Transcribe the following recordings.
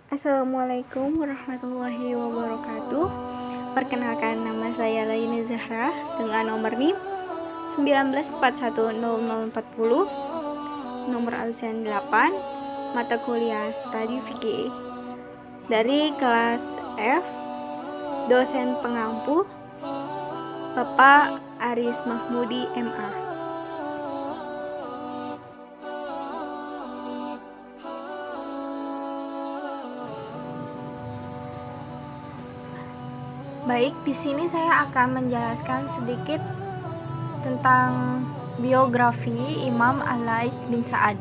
Assalamualaikum warahmatullahi wabarakatuh. Perkenalkan, nama saya Laini Zahra dengan nomor NIM 19410040, nomor absen 8, mata kuliah Studi Fikih, dari kelas F, dosen pengampu Bapak Aris Mahmudi MA. Baik, di sini saya akan menjelaskan sedikit tentang biografi Imam Al-Lais bin Sa'ad.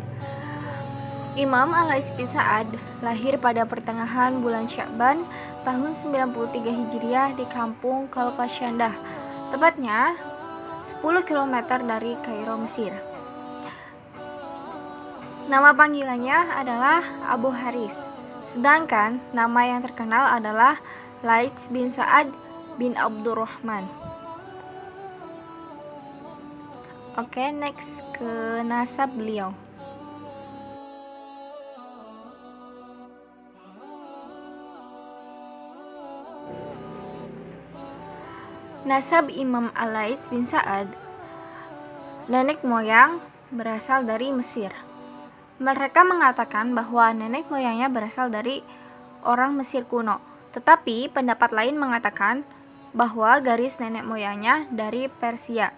Imam Al-Lais bin Sa'ad lahir pada pertengahan bulan Sya'ban tahun 93 Hijriah di kampung Kalkasyandah, tepatnya 10 km dari Kairo, Mesir. Nama panggilannya adalah Abu Haris, sedangkan nama yang terkenal adalah Lais bin Sa'ad bin Abdurrahman. Oke, next ke nasab beliau. Nasab Imam Al-Lais bin Sa'ad, nenek moyang berasal dari Mesir. Mereka mengatakan bahwa nenek moyangnya berasal dari orang Mesir kuno, tetapi pendapat lain mengatakan bahwa garis nenek moyangnya dari Persia.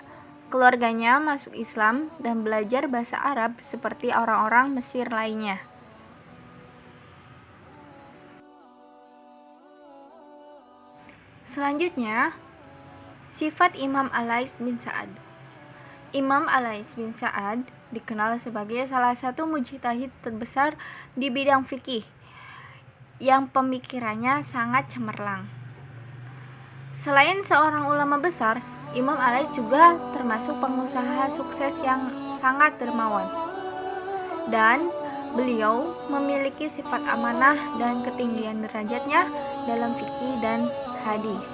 Keluarganya masuk Islam dan belajar bahasa Arab seperti orang-orang Mesir lainnya. Selanjutnya, sifat Imam Al-Lais bin Sa'ad. Imam Al-Lais bin Sa'ad dikenal sebagai salah satu mujtahid terbesar di bidang fikih yang pemikirannya sangat cemerlang. Selain seorang ulama besar, Imam Al-Lais juga termasuk pengusaha sukses yang sangat dermawan. Dan beliau memiliki sifat amanah dan ketinggian derajatnya dalam fikih dan hadis.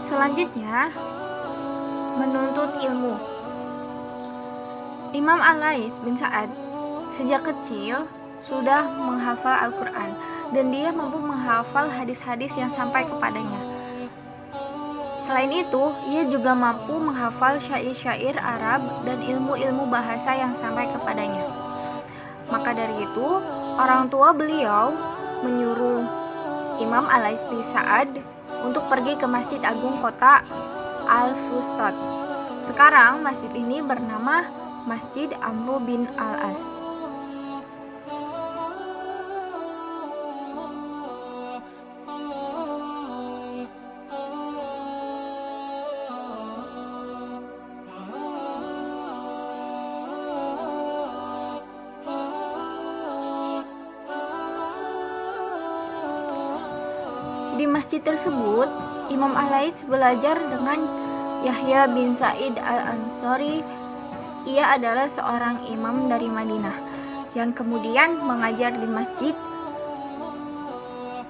Selanjutnya, menuntut ilmu. Imam Al-Lais bin Sa'ad sejak kecil sudah menghafal Al-Quran dan dia mampu menghafal hadis-hadis yang sampai kepadanya. Selain itu, ia juga mampu menghafal syair-syair Arab dan ilmu-ilmu bahasa yang sampai kepadanya. Maka dari itu, orang tua beliau menyuruh Imam Al-Lais bin Sa'ad untuk pergi ke Masjid Agung kota Al-Fustat. Sekarang masjid ini bernama Masjid Amr bin Al-As. Di masjid tersebut, Imam Al-Lais belajar dengan Yahya bin Sa'id Al-Ansari. Ia adalah seorang imam dari Madinah yang kemudian mengajar di masjid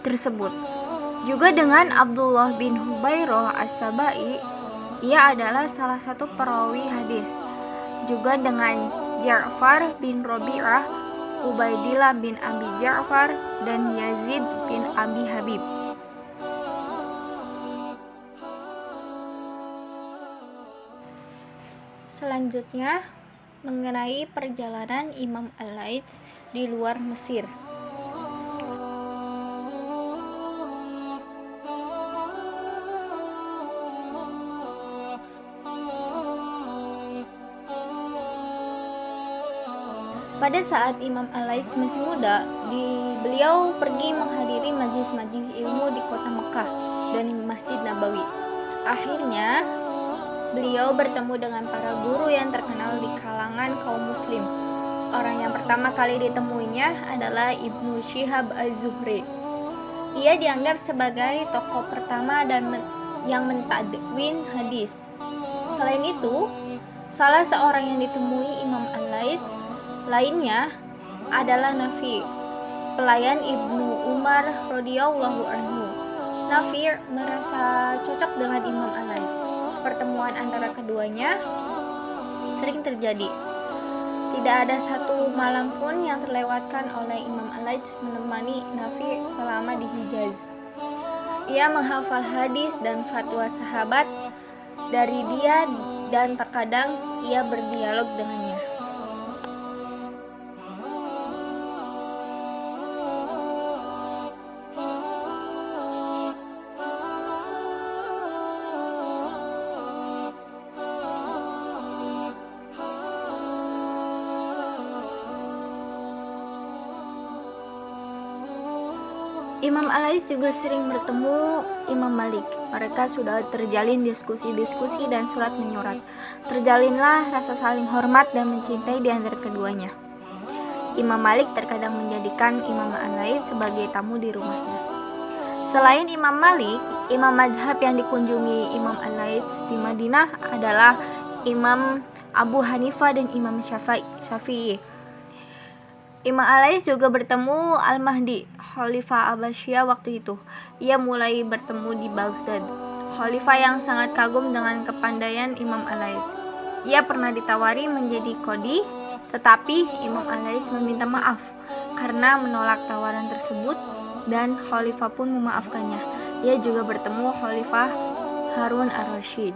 tersebut. Juga dengan Abdullah bin Hubairah As-Sabai, ia adalah salah satu perawi hadis. Juga dengan Ja'far bin Rabi'ah, Ubaidillah bin Abi Ja'far, dan Yazid bin Abi Habib. Selanjutnya, mengenai perjalanan Imam Al-Lais di luar Mesir. Pada saat Imam Al-Lais masih muda, beliau pergi menghadiri majelis-majelis ilmu di kota Mekah dan di Masjid Nabawi. Akhirnya, beliau bertemu dengan para guru yang terkenal di kalangan kaum muslim. Orang yang pertama kali ditemuinya adalah Ibnu Syihab Az-Zuhri. Ia dianggap sebagai tokoh pertama yang mentadwin hadis. Selain itu, salah seorang yang ditemui Imam Al-Lais lainnya adalah Nafi, pelayan Ibnu Umar radhiyallahu anhu. Nafi merasa cocok dengan Imam Al-Lais. Pertemuan antara keduanya sering terjadi. Tidak ada satu malam pun yang terlewatkan oleh Imam Al-Lais menemani Nafi selama di Hijaz. Ia menghafal hadis dan fatwa sahabat dari dia dan terkadang ia berdialog dengannya. Imam Al-Lais juga sering bertemu Imam Malik. Mereka sudah terjalin diskusi-diskusi dan surat menyurat. Terjalinlah rasa saling hormat dan mencintai di antara keduanya. Imam Malik terkadang menjadikan Imam Al-Lais sebagai tamu di rumahnya. Selain Imam Malik, imam mazhab yang dikunjungi Imam Al-Lais di Madinah adalah Imam Abu Hanifah dan Imam Syafi'i. Imam Al-Lais juga bertemu Al-Mahdi, Khalifah Abbasiyah waktu itu. Ia mulai bertemu di Baghdad. Khalifah yang sangat kagum dengan kepandaian Imam Al-Lais. Ia pernah ditawari menjadi qadhi, tetapi Imam Al-Lais meminta maaf karena menolak tawaran tersebut dan Khalifah pun memaafkannya. Ia juga bertemu Khalifah Harun ar-Rasyid.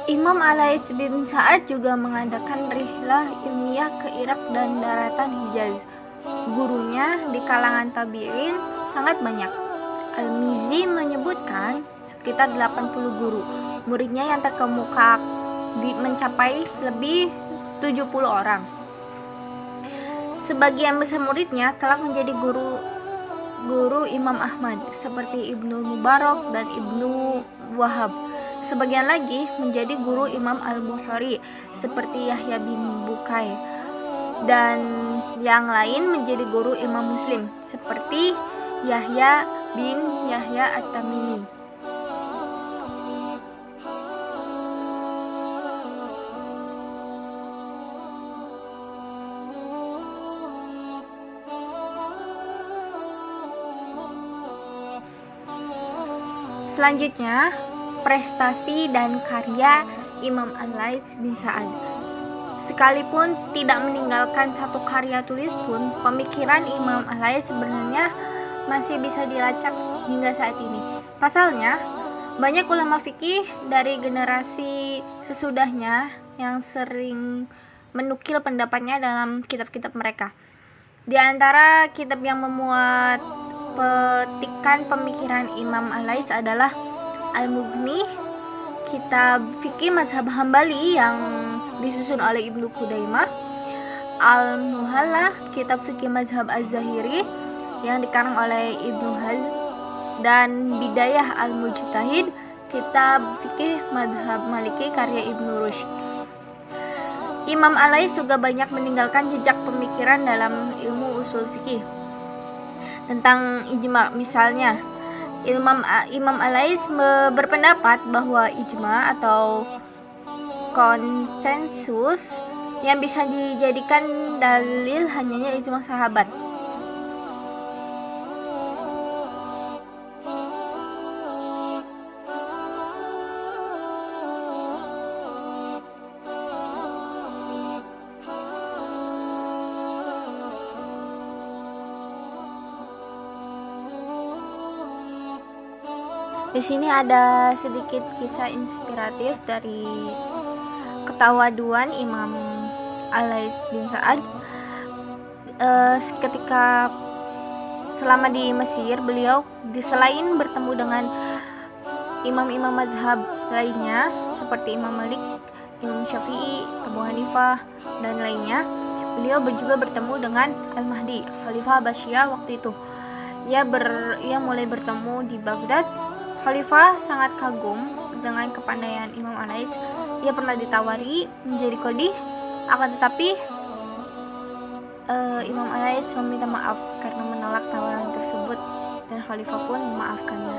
Imam Al-Lais bin Sa'ad juga mengadakan rihlah ilmiah ke Irak dan daratan Hijaz. Gurunya di kalangan tabi'in sangat banyak. Al-Mizzi menyebutkan sekitar 80 guru. Muridnya yang terkemuka mencapai lebih 70 orang. Sebagian besar muridnya kelak menjadi guru Imam Ahmad seperti Ibnu Mubarak dan Ibnu Wahab. Sebagian lagi menjadi guru Imam Al-Bukhari seperti Yahya bin Bukai, dan yang lain menjadi guru Imam Muslim seperti Yahya bin Yahya At-Tamimi. Selanjutnya, prestasi dan karya Imam Al-Lais bin Sa'ad. Sekalipun tidak meninggalkan satu karya tulis pun, pemikiran Imam Al-Lais sebenarnya masih bisa dilacak hingga saat ini. Pasalnya, banyak ulama fikih dari generasi sesudahnya yang sering menukil pendapatnya dalam kitab-kitab mereka. Di antara kitab yang memuat petikan pemikiran Imam Al-Lais adalah Al-Mughni, kitab fikih mazhab Hambali yang disusun oleh Ibnu Qudaimah, Al-Muhalla, kitab fikih mazhab Az-Zahiri yang dikarang oleh Ibnu Hazm, dan Bidayah Al-Mujtahid, kitab fikih mazhab Maliki karya Ibnu Rushd. Imam Al-Lais juga banyak meninggalkan jejak pemikiran dalam ilmu usul fikih tentang ijma. Misalnya, Imam Al-Lais berpendapat bahwa ijma atau konsensus yang bisa dijadikan dalil hanya ijma sahabat. Di sini ada sedikit kisah inspiratif dari ketawaduan Imam Al-Lais bin Sa'ad. Ketika selama di Mesir, beliau selain bertemu dengan imam-imam mazhab lainnya seperti Imam Malik, Imam Syafi'i, Abu Hanifah, dan lainnya, beliau juga bertemu dengan Al-Mahdi, Khalifah Abbasiyah waktu itu. Ia mulai bertemu di Baghdad. Khalifah sangat kagum dengan kepandaian Imam Al-Lais. Ia pernah ditawari menjadi qadhi, Akan tetapi Imam Al-Lais meminta maaf karena menolak tawaran tersebut dan khalifah pun memaafkannya.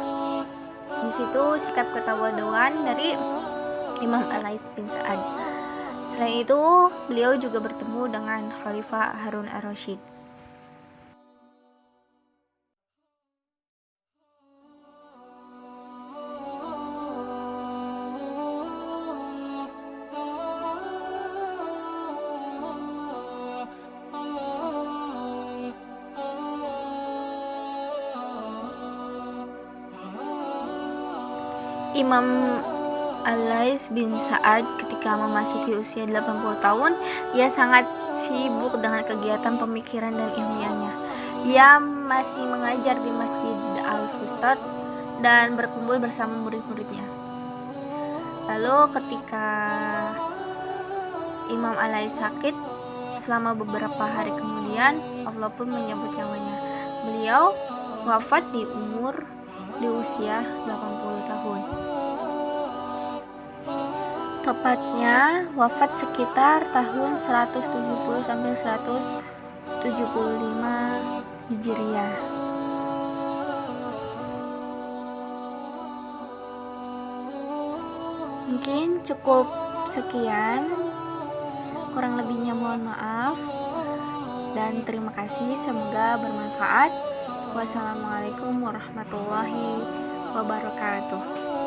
Di situ sikap ketawaduan dari Imam Al-Lais bin Sa'ad. Selain itu, beliau juga bertemu dengan Khalifah Harun ar-Rasyid. Imam Al-Lais bin Sa'ad ketika memasuki usia 80 tahun, ia sangat sibuk dengan kegiatan pemikiran dan ilmiahnya. Ia masih mengajar di Masjid Al-Fustat dan berkumpul bersama murid-muridnya. Lalu ketika Imam Al-Lais sakit, selama beberapa hari kemudian Allah pun menyambut nyawanya. Beliau wafat di usia 80 tahun. Tepatnya wafat sekitar tahun 170 sampai 175 Hijriah. Mungkin cukup sekian, kurang lebihnya mohon maaf dan terima kasih, semoga bermanfaat. Wassalamualaikum warahmatullahi wabarakatuh.